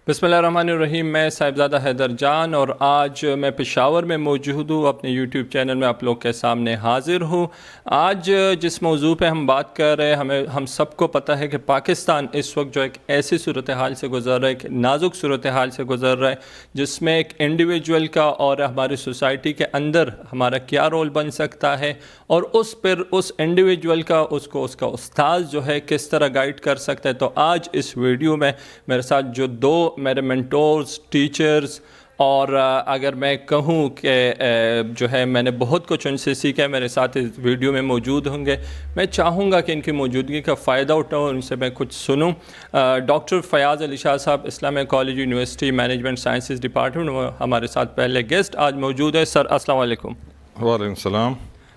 بسم اللہ الرحمن الرحیم. میں صاحبزادہ حیدر جان اور آج میں پشاور میں موجود ہوں. اپنے یوٹیوب چینل میں آپ لوگ کے سامنے حاضر ہوں. آج جس موضوع پہ ہم بات کر رہے ہیں, ہم سب کو پتہ ہے کہ پاکستان اس وقت جو ایک ایسی صورتحال سے گزر رہا ہے, ایک نازک صورتحال سے گزر رہا ہے, جس میں ایک انڈیویجول کا اور ہماری سوسائٹی کے اندر ہمارا کیا رول بن سکتا ہے, اور اس انڈیویجول کا اس کا استاذ جو ہے کس طرح گائیڈ کر سکتا ہے. تو آج اس ویڈیو میں میرے ساتھ جو دو میرے مینٹورز, ٹیچرز, اور اگر میں کہوں کہ جو ہے میں نے بہت کچھ ان سے سیکھا ہے, میرے ساتھ اس ویڈیو میں موجود ہوں گے. میں چاہوں گا کہ ان کی موجودگی کا فائدہ اٹھاؤں, ان سے میں کچھ سنوں. ڈاکٹر فیاض علی شاہ صاحب, Islamia college university management sciences department, وہ ہمارے ساتھ پہلے گیسٹ آج موجود ہے. سر السلام علیکم. وعلیکم السلام.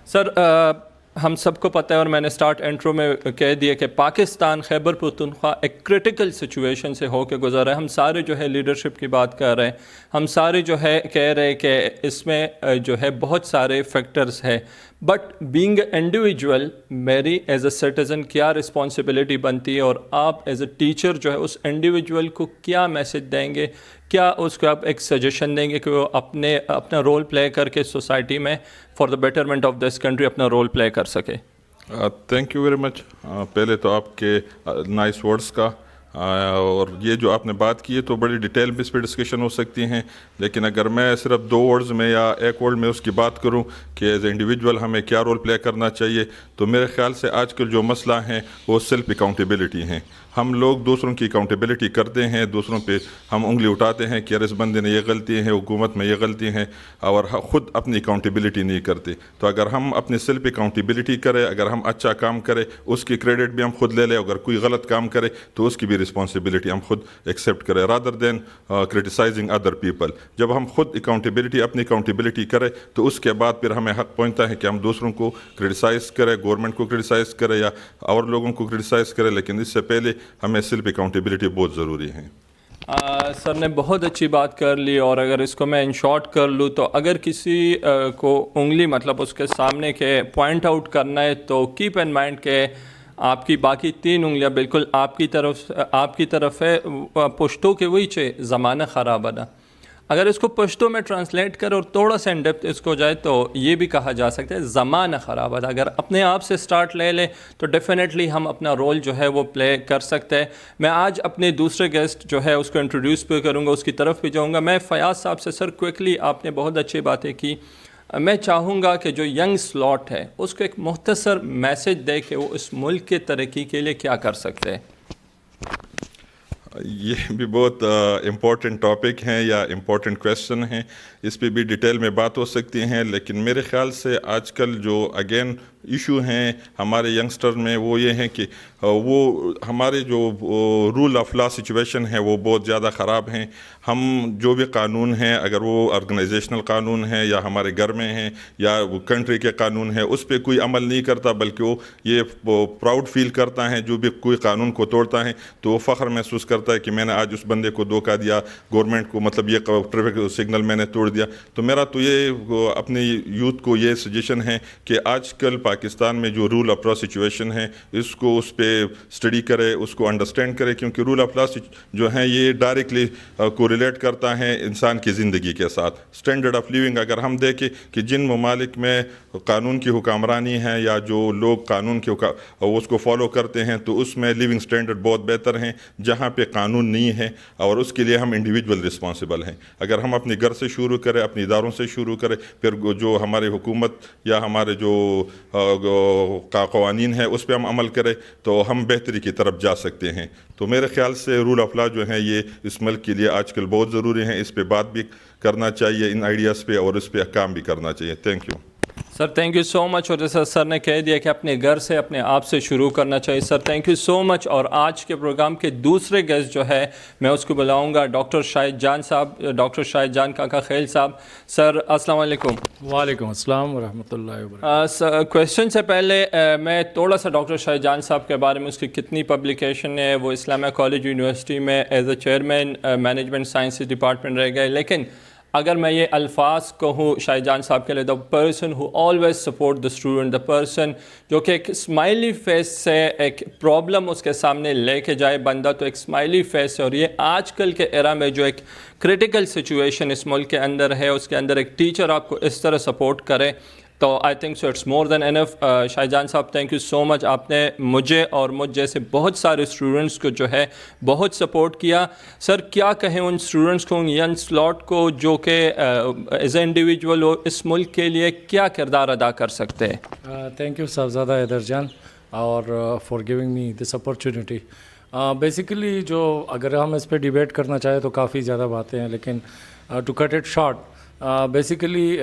سر ہم سب کو پتہ ہے, اور میں نے سٹارٹ انٹرو میں کہہ دیا کہ پاکستان خیبر پختونخوا ایک کرٹیکل سچویشن سے ہو کے گزر رہا ہے. ہم سارے جو ہے لیڈرشپ کی بات کر رہے ہیں, ہم سارے جو ہے کہہ رہے ہیں کہ اس میں جو ہے بہت سارے فیکٹرز ہیں, بٹ بینگ اے انڈیویجول میری ایز اے سٹیزن کیا رسپانسبلٹی بنتی ہے, اور آپ ایز اے ٹیچر جو ہے اس انڈیویجول کو کیا میسج دیں گے, کیا اس کو آپ ایک سجیشن دیں گے کہ وہ اپنا رول پلے کر کے سوسائٹی میں for the betterment of this country اپنا رول پلے کر سکے؟ Thank you very much. پہلے تو آپ کے نائس ورڈز کا, اور یہ جو آپ نے بات کی ہے تو بڑی ڈیٹیل میں اس پہ ڈسکشن ہو سکتی ہیں, لیکن اگر میں صرف دو ورڈز میں یا ایک ورڈ میں اس کی بات کروں کہ ایز اے انڈیویجول ہمیں کیا رول پلے کرنا چاہیے, تو میرے خیال سے آج کل جو مسئلہ ہیں وہ سیلف اکاؤنٹیبلٹی ہیں. ہم لوگ دوسروں کی اکاؤنٹیبلٹی کرتے ہیں, دوسروں پہ ہم انگلی اٹھاتے ہیں کہ اس بندے نے یہ غلطی ہیں, حکومت میں یہ غلطی ہیں, اور خود اپنی اکاؤنٹیبلٹی نہیں کرتے. تو اگر ہم اپنی سیلف اکاؤنٹیبلٹی کریں, اگر ہم اچھا کام کریں اس کی کریڈٹ بھی ہم خود لے لیں, اگر کوئی غلط کام کرے تو اس کی بھی رسپانسبلٹی ہم خود ایکسیپٹ کریں rather than criticising other people. جب ہم خود اپنی اکاؤنٹیبلٹی کریں تو اس کے بعد پھر ہمیں حق پہنچتا ہے کہ ہم دوسروں کو کرٹیسائز کریں, گورنمنٹ کو کرٹیسائز کریں یا اور لوگوں کو کرٹیسائز کریں, لیکن اس سے پہلے ہمیں سیلف اکاؤنٹیبلٹی بہت ضروری ہے. سر نے بہت اچھی بات کر لی, اور اگر اس کو میں ان شارٹ کر لوں تو اگر کسی کو انگلی مطلب اس کے سامنے کے پوائنٹ آؤٹ کرنا ہے تو کیپ ان مائنڈ کہ آپ کی باقی تین انگلیاں بالکل آپ کی طرف ہے. پشتو کے وہی چھے زمانہ خراب ہے نا. اگر اس کو پشتو میں ٹرانسلیٹ کر اور تھوڑا سا ان ڈیپتھ اس کو جائے تو یہ بھی کہا جا سکتا ہے زمانہ خراب ہے. اگر اپنے آپ سے سٹارٹ لے لیں تو ڈیفینیٹلی ہم اپنا رول جو ہے وہ پلے کر سکتے ہیں. میں آج اپنے دوسرے گیسٹ جو ہے اس کو انٹروڈیوس بھی کروں گا, اس کی طرف بھی جاؤں گا. میں فیاض صاحب سے, سر کوئکلی آپ نے بہت اچھی باتیں کی, میں چاہوں گا کہ جو ینگ سلاٹ ہے اس کو ایک مختصر میسج دے کہ وہ اس ملک کے ترقی کے لیے کیا کر سکتے ہیں. یہ بھی بہت امپورٹنٹ ٹاپک ہیں یا امپورٹنٹ کویشچن ہیں, اس پہ بھی ڈیٹیل میں بات ہو سکتی ہیں, لیکن میرے خیال سے آج کل جو اگین ایشو ہیں ہمارے ینگسٹر میں وہ یہ ہیں کہ وہ ہمارے جو رول آف لا سچویشن ہے وہ بہت زیادہ خراب ہیں. ہم جو بھی قانون ہیں, اگر وہ آرگنائزیشنل قانون ہیں یا ہمارے گھر میں ہیں یا وہ کنٹری کے قانون ہیں, اس پہ کوئی عمل نہیں کرتا, بلکہ وہ یہ پراؤڈ فیل کرتا ہے جو بھی کوئی قانون کو توڑتا ہے تو وہ فخر محسوس کرتا ہے کہ میں نے آج اس بندے کو دھوکہ دیا, گورنمنٹ کو مطلب یہ ٹریفک سگنل میں نے توڑ دیا. تو میرا تو یہ اپنی یوتھ کو یہ سجیشن ہے کہ آج کل پاکستان میں جو رول آف لا سچویشن ہے اس کو اس پہ اسٹڈی کرے, اس کو انڈرسٹینڈ کرے, کیونکہ رول آف لا جو ہیں یہ ڈائریکٹلی کو ریلیٹ کرتا ہے انسان کی زندگی کے ساتھ. اسٹینڈرڈ آف لیونگ اگر ہم دیکھیں کہ جن ممالک میں قانون کی حکمرانی ہے یا جو لوگ قانون کے اس کو فالو کرتے ہیں تو اس میں لیونگ اسٹینڈرڈ بہت بہتر ہیں. جہاں پہ قانون نہیں ہے اور اس کے لیے ہم انڈیویجول رسپانسبل ہیں. اگر ہم اپنے گھر سے شروع کریں, اپنے اداروں سے شروع کریں, پھر جو ہماری حکومت یا ہمارے جو قوانین ہیں اس پہ ہم عمل کریں تو ہم بہتری کی طرف جا سکتے ہیں. تو میرے خیال سے رول آف لا جو ہیں یہ اس ملک کے لیے آج کل بہت ضروری ہیں. اس پہ بات بھی کرنا چاہیے, ان آئیڈیاز پہ, اور اس پہ کام بھی کرنا چاہیے. Thank you sir. Thank you so much. اور جیسا سر نے کہہ دیا کہ اپنے گھر سے اپنے آپ سے شروع کرنا چاہیے. سر تھینک یو سو مچ. اور آج کے پروگرام کے دوسرے گیسٹ جو ہے میں اس کو بلاؤں گا ڈاکٹر شاہد جان صاحب, ڈاکٹر شاہد جان کاکا خیل صاحب. سر السلام علیکم. وعلیکم السلام ورحمۃ اللہ وبرکاتہ. کویشچن سے پہلے میں تھوڑا سا ڈاکٹر شاہد جان صاحب کے بارے میں, اس کی کتنی پبلیکیشن ہے, وہ اسلامیہ کالج یونیورسٹی میں as a chairman management sciences department رہ گئے, لیکن اگر میں یہ الفاظ کہوں شاہد جان صاحب کے لیے, the person who always support the student, the person جو کہ ایک اسمائلی فیس سے ایک پرابلم اس کے سامنے لے کے جائے بندہ, تو ایک اسمائلی فیس ہے. اور یہ آج کل کے ایرا میں جو ایک کرٹیکل سچویشن اس ملک کے اندر ہے, اس کے اندر ایک ٹیچر آپ کو اس طرح سپورٹ کرے, تو I think so it's more دین انف. شاہد جان صاحب تھینک یو سو مچ, آپ نے مجھے اور مجھ جیسے بہت سارے اسٹوڈنٹس کو جو ہے بہت سپورٹ کیا. سر کیا کہیں ان اسٹوڈنٹس کو, ان ینگ سلاٹ کو جو کہ ایز اے انڈیویجول اس ملک کے لیے کیا کردار ادا کر سکتے ہیں؟ تھینک یو صاحبزادہ حیدر جان اور for giving me this opportunity. Basically جو اگر ہم اس پہ ڈیبیٹ کرنا چاہیں تو کافی زیادہ باتیں ہیں, لیکن to cut it short, basically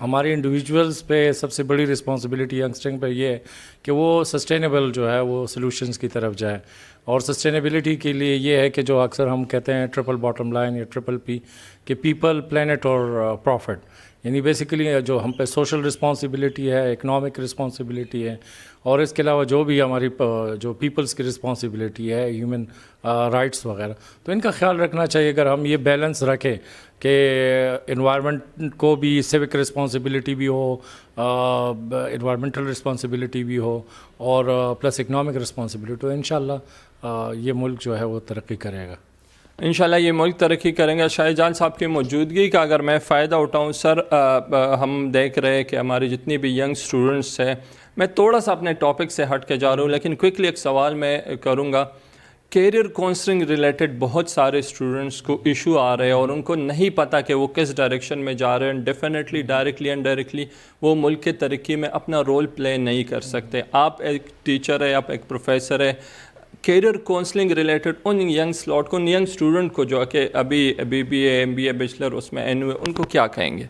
individuals انڈیویجولس پہ سب سے بڑی رسپانسبلٹی ینگسٹرنگ پہ یہ ہے کہ وہ سسٹینیبل جو ہے وہ سلوشنس کی طرف جائیں. اور سسٹینیبلٹی کے لیے یہ ہے کہ جو اکثر ہم کہتے ہیں ٹرپل باٹم لائن یا ٹرپل پی, کہ پیپل, پلانٹ اور پروفٹ. یعنی بیسیکلی جو ہم پہ سوشل رسپانسبلٹی ہے, اکنامک رسپانسبلٹی ہے, اور اس کے علاوہ جو بھی ہماری جو پیپلز کی رسپانسبلٹی ہے, ہیومن رائٹس وغیرہ, تو ان کا خیال رکھنا چاہیے. اگر ہم یہ بیلنس رکھیں کہ انوائرمنٹ کو بھی سیوک رسپانسبلٹی بھی ہو, انوائرمنٹل رسپانسبلٹی بھی ہو, اور پلس اکنامک رسپانسبلٹی, تو انشاءاللہ یہ ملک جو ہے وہ ترقی کرے گا. انشاءاللہ یہ ملک ترقی کریں گے. شاہد جان صاحب کی موجودگی کا اگر میں فائدہ اٹھاؤں سر, ہم دیکھ رہے ہیں کہ ہماری جتنی بھی ینگ اسٹوڈنٹس ہیں, میں تھوڑا سا اپنے ٹاپک سے ہٹ کے جا رہا ہوں لیکن کوئکلی ایک سوال میں کروں گا. کیریئر کاؤنسلنگ ریلیٹڈ بہت سارے اسٹوڈنٹس کو ایشو آ رہے ہیں اور ان کو نہیں پتہ کہ وہ کس ڈائریکشن میں جا رہے ہیں. ڈیفینیٹلی ڈائریکٹلی اینڈ ڈائریکٹلی وہ ملک کے ترقی میں اپنا رول پلے نہیں کر سکتے. آپ ایک ٹیچر ہے, آپ ایک پروفیسر ہے, کیریئر کاؤنسلنگ ریلیٹڈ ان ینگ سلاٹ کو, ان ینگ اسٹوڈنٹ کو جو کہ ابھی BBA MBA بیچلر اس میں NUA, ان کو کیا کہیں گے؟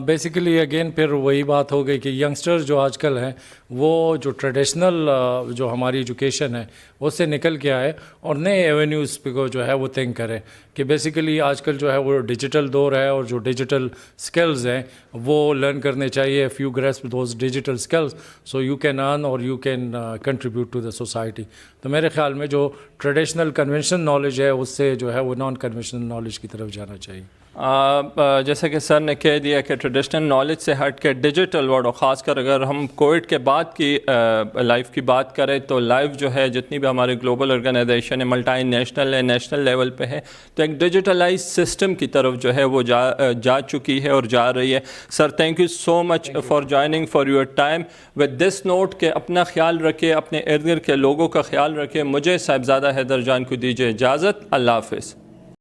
بیسیکلی اگین پھر وہی بات ہو گئی کہ ینگسٹر جو آج کل ہیں وہ جو ٹریڈیشنل جو ہماری ایجوکیشن ہے اس سے نکل کے آئے اور نئے ایونیوز پہ کو جو ہے وہ تھنک کریں کہ بیسیکلی آج کل جو ہے وہ ڈیجیٹل دور ہے, اور جو ڈیجیٹل سکلز ہیں وہ لرن کرنے چاہیے. If you grasp those digital skills so you can earn اور you can contribute to the society. تو میرے خیال میں جو ٹریڈیشنل کنونشنل نالج ہے اس سے جو ہے وہ نان کنونشنل نالج کی طرف جانا چاہیے. جیسے کہ سر نے کہہ دیا کہ ٹریڈیشنل نالج سے ہٹ کے ڈیجیٹل ورڈ, اور خاص کر اگر ہم کووڈ کے بعد کی لائف کی بات کریں تو لائف جو ہے جتنی بھی ہماری گلوبل آرگنائزیشن ہے, ملٹی نیشنل ہے, نیشنل لیول پہ ہے, تو ایک ڈیجیٹلائز سسٹم کی طرف جو ہے وہ جا چکی ہے اور جا رہی ہے. Sir thank you so much for joining, for your time. With this note کہ اپنا خیال رکھے, اپنے ارد گرد کے لوگوں کا خیال رکھے. مجھے صاحبزادہ حیدر جان کو دیجیے اجازت. اللہ حافظ.